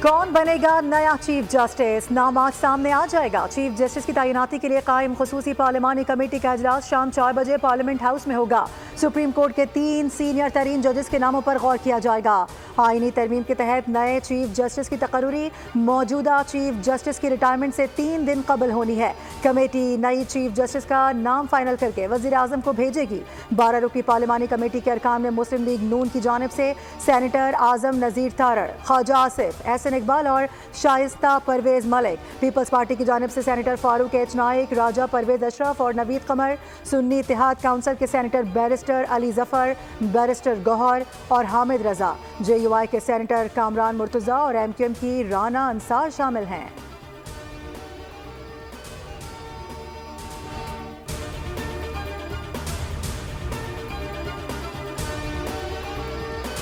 कौन बनेगा नया चीफ जस्टिस? नाम आज सामने आ जाएगा। चीफ जस्टिस की तैनाती के लिए कायम खुसूसी पार्लिमानी कमेटी का इजलास शाम 4 बजे पार्लियामेंट हाउस में होगा। सुप्रीम कोर्ट के 3 सीनियर तरीन जजेस के नामों पर गौर किया जाएगा। आईनी तरमीम के तहत नए चीफ जस्टिस की तकर्री मौजूदा चीफ जस्टिस की रिटायरमेंट से 3 दिन कबल होनी है। कमेटी नई चीफ जस्टिस का नाम फाइनल करके वजीर आजम को भेजेगी। 12 रुकनी पार्लिमानी कमेटी के अरकान में मुस्लिम लीग नून की जानिब से सेनेटर आजम नज़ीर तारड़, ख्वाजा आसिफ, एहसन इकबाल और शाइस्ता परवेज मलिक, पीपल्स पार्टी की जानिब से सेनेटर फारूक एच नाइक, राजा परवेज अशरफ और नवीद कमर, सुन्नी इत्तेहाद काउंसिल के senator barrister Ali Zafar, barrister Gohar और हामिद रजा, JUI के सेनेटर कामरान मुर्तजा और MQM की राना अंसार शामिल हैं।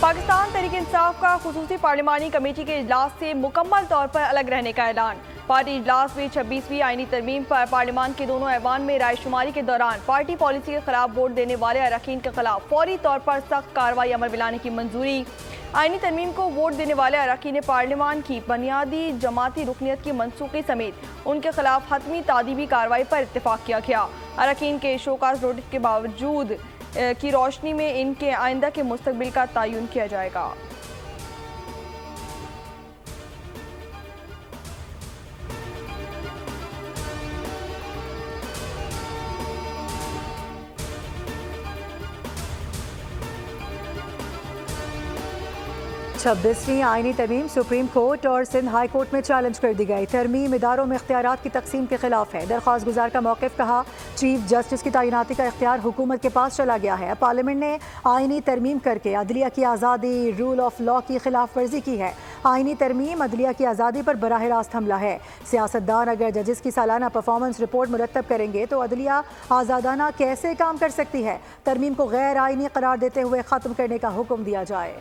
पाकिस्तान तहरीक इंसाफ का खुसूसी पार्लिमानी कमेटी के इजलास से मुकम्मल तौर पर अलग रहने का ऐलान। पार्टी इजलास में 26वीं आईनी तरमीम पर पार्लियामान के दोनों ऐवान में रायशुमारी के दौरान पार्टी पॉलिसी के खिलाफ वोट देने वाले अरकान के खिलाफ फौरी तौर पर सख्त कार्रवाई अमल में लाने की मंजूरी। आईनी तरमीम को वोट देने वाले अरकान पार्लियामान की बुनियादी जमाती रुकनीत की मनसूखी समेत उनके खिलाफ हतमी तादीबी कार्रवाई पर इत्तेफाक किया गया। अरकान के शोकाज नोटिस के बावजूद की रोशनी में इनके आइंदा के मुस्तकबिल का तयन किया जाएगा। छब्बीसवीं आईनी तरमीम सुप्रीम कोर्ट और सिंध हाई कोर्ट में चैलेंज कर दी गई। तरमीम इदारों में इख्तियारात की तकसीम के खिलाफ है। दरख्वास्त गुजार का मौक़िफ़ कहा, चीफ जस्टिस की तैनाती का इख्तियार हुकूमत के पास चला गया है। पार्लियामेंट ने आईनी तरमीम करके अदलिया की आज़ादी, रूल ऑफ लॉ की खिलाफ वर्जी की है। आईनी तरमीम अदलिया की आज़ादी पर बराह रास्त हमला है। सियासतदान अगर जजेस की सालाना परफॉर्मेंस रिपोर्ट मुरतब करेंगे तो अदलिया आज़ादाना कैसे काम कर सकती है? तरमीम को गैर आईनी करार देते हुए ख़त्म करने का हुक्म दिया जाए।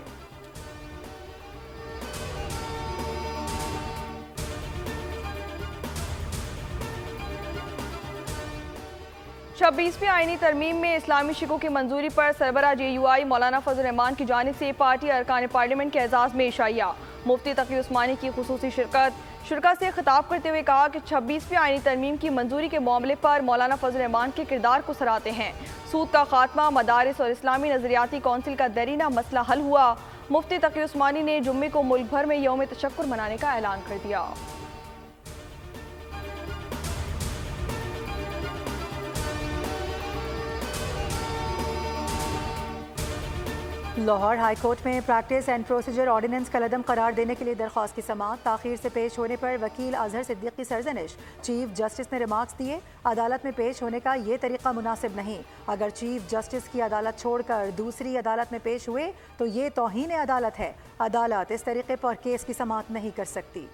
26वीं आईनी तरमीम में इस्लामी शिकों की मंजूरी पर सरबरा JUI मौलाना फजल रहमान की जानिब से पार्टी अरकान पार्लियामेंट के एजाज़ में इशाइया। मुफ्ती तकी उस्मानी की खुसूसी शिरकत से खिताब करते हुए कहा कि 26वीं आईनी तरमीम की मंजूरी के मामले पर मौलाना फजल रहमान के किरदार को सराहते हैं। सूद का खात्मा, मदारिस और इस्लामी नजरियाती कौंसिल का दरीना मसला हल हुआ। मुफ्ती तकी उस्मानी ने जुम्मे को मुल्क भर में यौम तशक्कुर मनाने का ऐलान कर दिया। लाहौर हाई कोर्ट में प्रैक्टिस एंड प्रोसीजर ऑर्डिनेंस कलअदम करार देने के लिए दरख्वास्त की समाअत। ताखीर से पेश होने पर वकील अजहर सिद्दीकी की सरजनिश। चीफ जस्टिस ने रिमार्क्स दिए, अदालत में पेश होने का ये तरीका मुनासिब नहीं। अगर चीफ जस्टिस की अदालत छोड़कर दूसरी अदालत में पेश हुए तो ये तौहीन अदालत है। अदालत इस तरीके पर केस की समाअत नहीं कर सकती।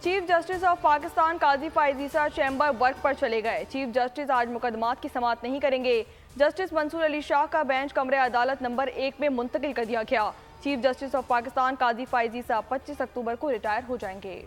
Chief justice of Pakistan Qazi Faez Isa chamber work पर चले गए। चीफ जस्टिस आज मुकदमात की समाअत नहीं करेंगे। जस्टिस मंसूर अली शाह का बेंच कमरे अदालत नंबर 1 में मुंतकिल कर दिया गया। Chief justice of Pakistan Qazi Faez ईसा 25 अक्टूबर को रिटायर हो जाएंगे।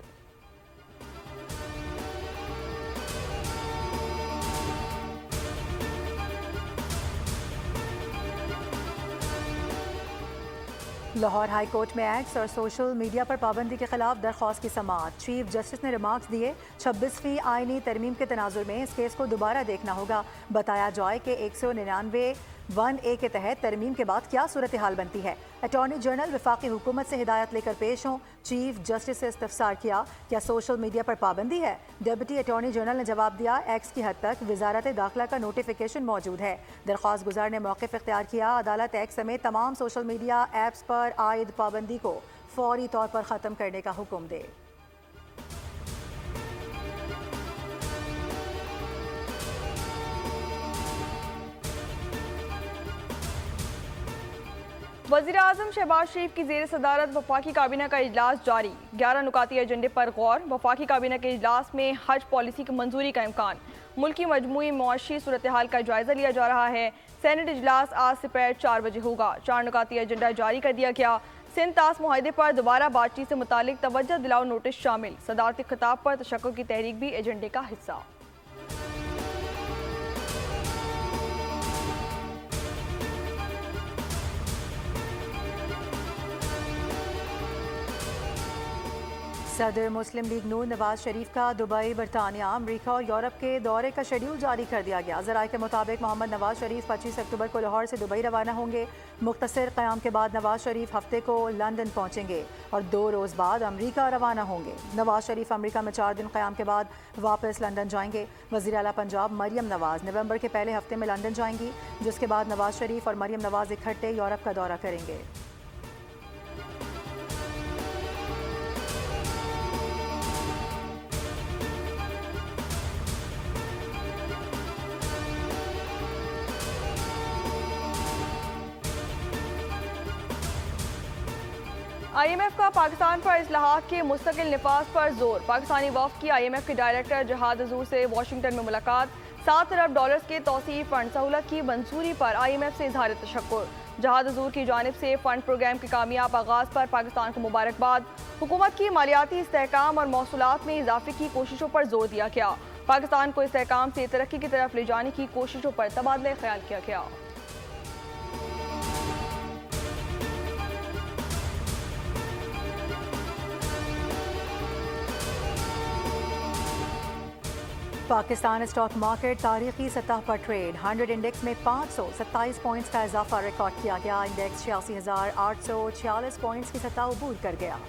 लाहौर हाई कोर्ट में एक्ट्स और सोशल मीडिया पर पाबंदी के खिलाफ दरख्वास्त की समाअत। चीफ जस्टिस ने रिमार्क्स दिए, 26वीं आईनी तरमीम के तनाजुर में इस केस को दोबारा देखना होगा। बताया जाए कि 199 1A के तहत तरमीम के बाद क्या सूरत हाल बनती है। अटॉर्नी जनरल वफाकी हुकूमत से हिदायत लेकर पेश हों। चीफ जस्टिस से इस्तफसार किया, क्या सोशल मीडिया पर पाबंदी है? डिप्टी अटॉर्नी जनरल ने जवाब दिया, एक्स की हद तक वजारत दाखिला का नोटिफिकेशन मौजूद है। दरख्वास्त गुजार ने मौक़िफ़ इख्तियार किया, अदालत एक्स समेत तमाम सोशल मीडिया ऐप्स पर आयद पाबंदी को फौरी तौर पर ख़त्म करने का हुक्म दे। वज़ीर आज़म शहबाज शरीफ की ज़ेर सदारत वफाकी काबीना का इजलास जारी। 11 नुकाती एजेंडे पर गौर। वफाकी काबीना के इजलास में हज पॉलिसी की मंजूरी का इम्कान। मुल्की मजमूई मुआशी सूरत हाल का जायजा लिया जा रहा है। सेनेट इजलास आज दोपहर 4 बजे होगा। 4 नुकाती एजेंडा जारी कर दिया गया। सिंध तास मुआहदे पर दोबारा बातचीत से मुतालिक तवज्जो दिलाओ नोटिस शामिल। सदारती खिताब पर तशक्कुर की तहरीक भी एजेंडे का हिस्सा। सदर मुस्लिम लीग नून नवाज शरीफ का दुबई, बरतानिया, अमरीका और यूरोप के दौरे का शेड्यूल जारी कर दिया गया। ज़राए के मुताबिक मोहम्मद नवाज शरीफ 25 अक्टूबर को लाहौर से दुबई रवाना होंगे। मुख्तसर क़याम के बाद नवाज शरीफ हफ्ते को लंदन पहुँचेंगे और 2 रोज़ बाद अमरीका रवाना होंगे। नवाज शरीफ अमरीका में 4 दिन क़याम के बाद वापस लंदन जाएंगे। वज़ीर आला पंजाब मरियम नवाज नवंबर के पहले हफ्ते में लंदन जाएंगी, जिसके बाद नवाज शरीफ और मरियम नवाज इकट्ठे यूरोप का दौरा करेंगे। IMF का पाकिस्तान पर इस्लाहात के मुस्तकिल निफाज पर जोर। पाकिस्तानी वफ़द की IMF के डायरेक्टर जहाद हजूर से वाशिंगटन में मुलाकात। $7 अरब के तौसीई फंड सहूलत की मंजूरी पर IMF से इजहार तशक्कुर। जहाद हजूर की जानिब से फंड प्रोग्राम के कामयाब आगाज पर पाकिस्तान को मुबारकबाद। हुकूमत की मालियाती इस्तेहकाम और मौसूलात में इजाफे की कोशिशों पर जोर दिया गया। पाकिस्तान को इस्तेहकाम से तरक्की की तरफ ले जाने की कोशिशों पर तबादला ख्याल किया गया। पाकिस्तान स्टॉक मार्केट तारीखी सतह पर ट्रेड। 100 इंडेक्स में 527 पॉइंट्स का इजाफा रिकॉर्ड किया गया। इंडेक्स 86,846 पॉइंट्स की सतह अबूर कर गया।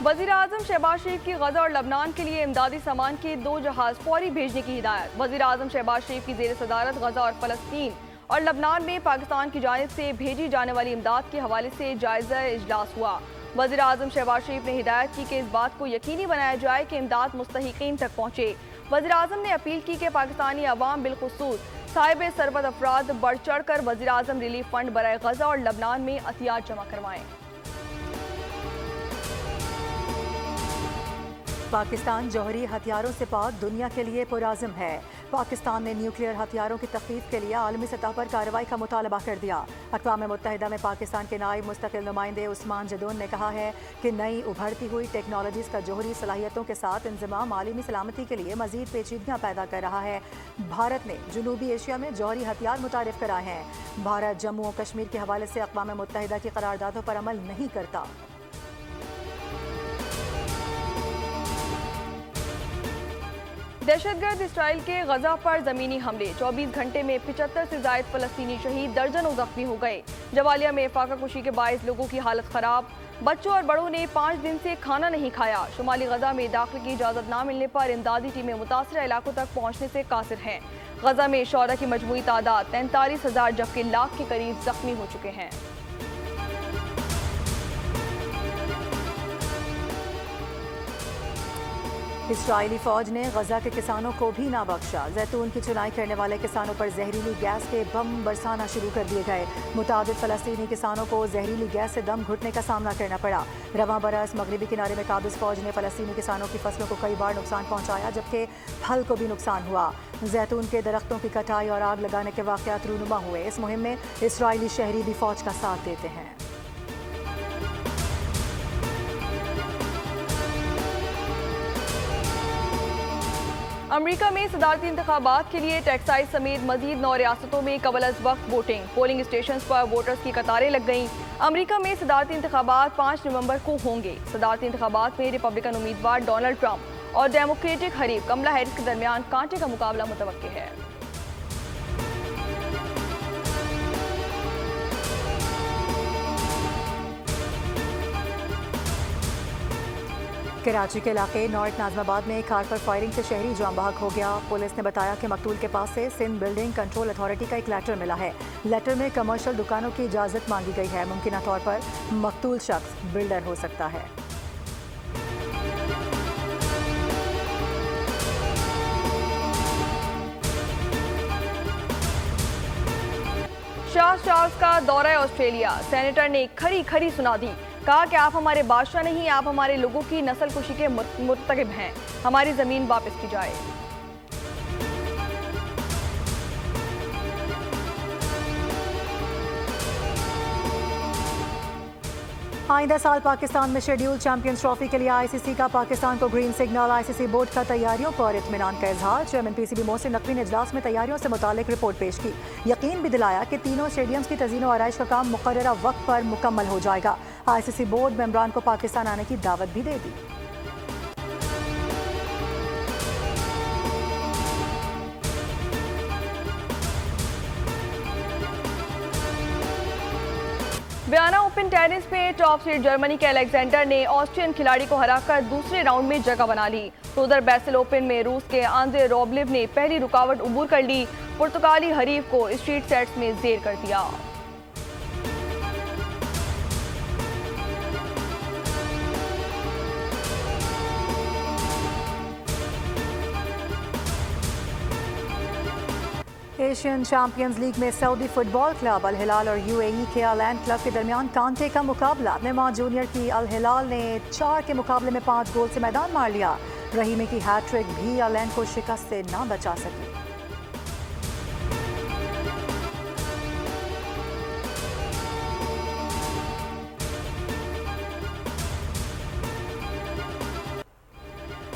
वज़ीर-ए-आज़म शहबाज शरीफ की गजा और लबनान के लिए इमदादी सामान के 2 जहाज फौरी भेजने की हिदायत। वज़ीर-ए-आज़म शहबाज शरीफ की ज़ेर सदारत गजा और फ़लस्तीन और लबनान में पाकिस्तान की जानिब से भेजी जाने वाली इमदाद के हवाले से जायज़ा इजलास हुआ। वज़ीर-ए-आज़म शहबाज शरीफ ने हिदायत की कि इस बात को यकीनी बनाया जाए कि इमदाद मुस्तहिकीन तक पहुँचे। वज़ीर-ए-आज़म ने अपील की कि पाकिस्तानी अवाम बिलखुसूस साहिब सरबत अफराद बढ़ चढ़ कर वज़ीर-ए-आज़म रिलीफ फंड बराए गजा और लबनान में अतियात जमा करवाएं। पाकिस्तान जौहरी हथियारों से पाक दुनिया के लिए पुराज़म है। पाकिस्तान ने न्यूक्लियर हथियारों की तख्फीफ के लिए आलमी सतह पर कार्रवाई का मुतालबा कर दिया। अक़वाम मुत्तहिदा में पाकिस्तान के नायब मुस्तकिल नुमाइंदे उस्मान जदोन ने कहा है कि नई उभरती हुई टेक्नोलॉजीज़ का जौहरी सलाहियतों के साथ इंज़माम आलमी सलामती के लिए मज़ीद पेचीदगियाँ पैदा कर रहा है। भारत ने जनूबी एशिया में जौहरी हथियार मुतारिफ कराए हैं। भारत जम्मू और कश्मीर के हवाले से अक़वाम मुत्तहिदा की करारदादों पर अमल नहीं करता। दहशतगर्द इसराइल के गजा पर जमीनी हमले। 24 घंटे में 75 से जायद फलस्तीनी शहीद, दर्जनों जख्मी हो गए। जवालिया में फाका कुशी के बायस लोगों की हालत खराब। बच्चों और बड़ों ने 5 दिन से खाना नहीं खाया। शुमाली गजा में दाखिले की इजाजत न मिलने पर इमदादी टीमें मुतासरा इलाकों तक पहुँचने से कासिर हैं। गजा में शौहरा की मजमूई तादाद 43,000 जबकि लाख के करीब जख्मी हो चुके हैं। इस्राइली फौज ने गजा के किसानों को भी ना बख्शा। जैतून की चुनाई करने वाले किसानों पर जहरीली गैस के बम बरसाना शुरू कर दिए गए। मुतादिद फलस्तीनी किसानों को जहरीली गैस से दम घुटने का सामना करना पड़ा। रवां बरस मगरबी किनारे में काबिज फौज ने फलस्तीनी किसानों की फसलों को कई बार नुकसान पहुंचाया, जबकि फल को भी नुकसान हुआ। जैतून के दरख्तों की कटाई और आग लगाने के वाक़यात रूनुमा हुए। इस मुहिम में इस्राइली शहरी भी फौज का साथ देते हैं। अमरीका में सदारती इंतखाबात के लिए टेक्सास समेत मजीद 9 रियासतों में कबल अज वक्त वोटिंग। पोलिंग स्टेशन पर वोटर्स की कतारें लग गईं। अमरीका में सदारती इंतखाबात 5 नवंबर को होंगे। सदारती इंतखाबात में रिपब्लिकन उम्मीदवार डोनाल्ड ट्रंप और डेमोक्रेटिक हरीफ कमला हैरिस के दरमियान कांटे का मुकाबला मुतवक्के है। कराची के इलाके नॉर्थ नाजमाबाद में एक कार पर फायरिंग से शहरी जाम बहक हो गया। पुलिस ने बताया कि मकतूल के पास से सिंध बिल्डिंग कंट्रोल अथॉरिटी का एक लेटर मिला है। लेटर में कमर्शियल दुकानों की इजाज़त मांगी गई है। मुमकिन तौर पर मकतूल शख्स बिल्डर हो सकता है। शाह चार्ल्स का दौरा ऑस्ट्रेलिया। सेनेटर ने खरी खरी सुना दी। कहा कि आप हमारे बादशाह नहीं, आप हमारे लोगों की नस्ल कुशी के मुर्तकिब हैं, हमारी जमीन वापस की जाए। आइंदा साल पाकिस्तान में शेड्यूल चैंपियंस ट्रॉफी के लिए आईसीसी का पाकिस्तान को ग्रीन सिग्नल। आईसीसी बोर्ड का तैयारियों पर इत्मीनान का इजहार। चेयरमैन पीसीबी मोहसिन नकवी ने इजलास में तैयारियों से मुतालिक रिपोर्ट पेश की। यकीन भी दिलाया कि तीनों स्टेडियम्स की तज़ीन व आराइश का काम मुकर्ररा वक्त पर मुकम्मल हो जाएगा। आईसीसी बोर्ड मेंबरान को पाकिस्तान आने की दावत भी दे दी। वियना ओपन टेनिस में टॉप सीड जर्मनी के अलेक्जेंडर ने ऑस्ट्रियन खिलाड़ी को हराकर दूसरे राउंड में जगह बना ली। तो उधर बेसिल ओपन में रूस के आंद्रे रोबलेव ने पहली रुकावट उबूर कर ली। पुर्तगाली हरीफ को स्ट्रीट सेट्स में जेर कर दिया। एशियन चैंपियंस लीग में सऊदी फुटबॉल क्लब अल हिलाल और यूएई के अल ऐन क्लब के दरमियान कांटे का मुकाबला। नेमा जूनियर की अल हिलाल ने 4 के मुकाबले में 5 गोल से मैदान मार लिया। रहीमी की हैट्रिक भी अल ऐन को शिकस्त से ना बचा सकी।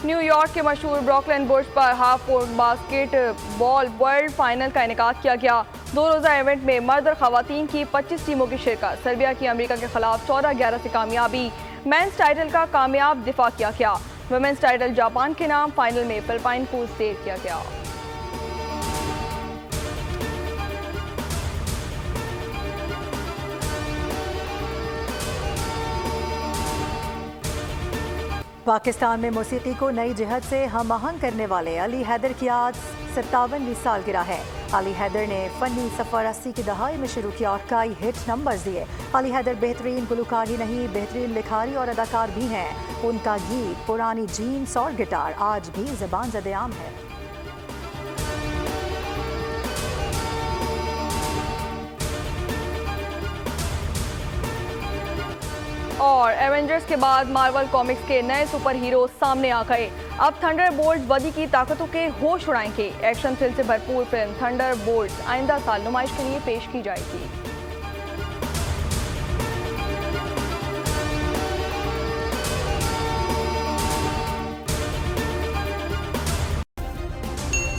न्यूयॉर्क के मशहूर ब्रुकलिन बुर्ज पर half court basketball world final का इनेकाद किया गया। 2 रोज़ा इवेंट में मर्द और खवातीन की 25 टीमों की शिरकत। सर्बिया की अमेरिका के खिलाफ 14-11 से कामयाबी। मेंस टाइटल का कामयाब दिफा किया गया। वुमेन्स टाइटल जापान के नाम। फाइनल में फिलिपाइन को जेर किया गया। पाकिस्तान में मौसीकी को नई जहत से हम आहंग करने वाले अली हैदर की आज 57वीं सालगिरह है। अली हैदर ने फनी सफ़र 80 की दहाई में शुरू किया और कई हिट नंबर्स दिए। अली हैदर बेहतरीन गुलकार ही नहीं, बेहतरीन लिखारी और अदाकार भी हैं। उनका गीत पुरानी जीन्स और गिटार आज भी ज़बान ज़द-ए-आम है। और एवेंजर्स के बाद मार्वल कॉमिक्स के नए सुपर हीरो सामने आ गए। अब थंडरबोल्ट्स बदी की ताकतों के होश उड़ाएंगे। एक्शन थ्रिल से भरपूर फिल्म थंडरबोल्ट्स आइंदा साल नुमाइश के लिए पेश की जाएगी।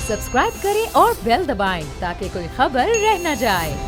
सब्सक्राइब करें और बेल दबाएं ताकि कोई खबर रह न जाए।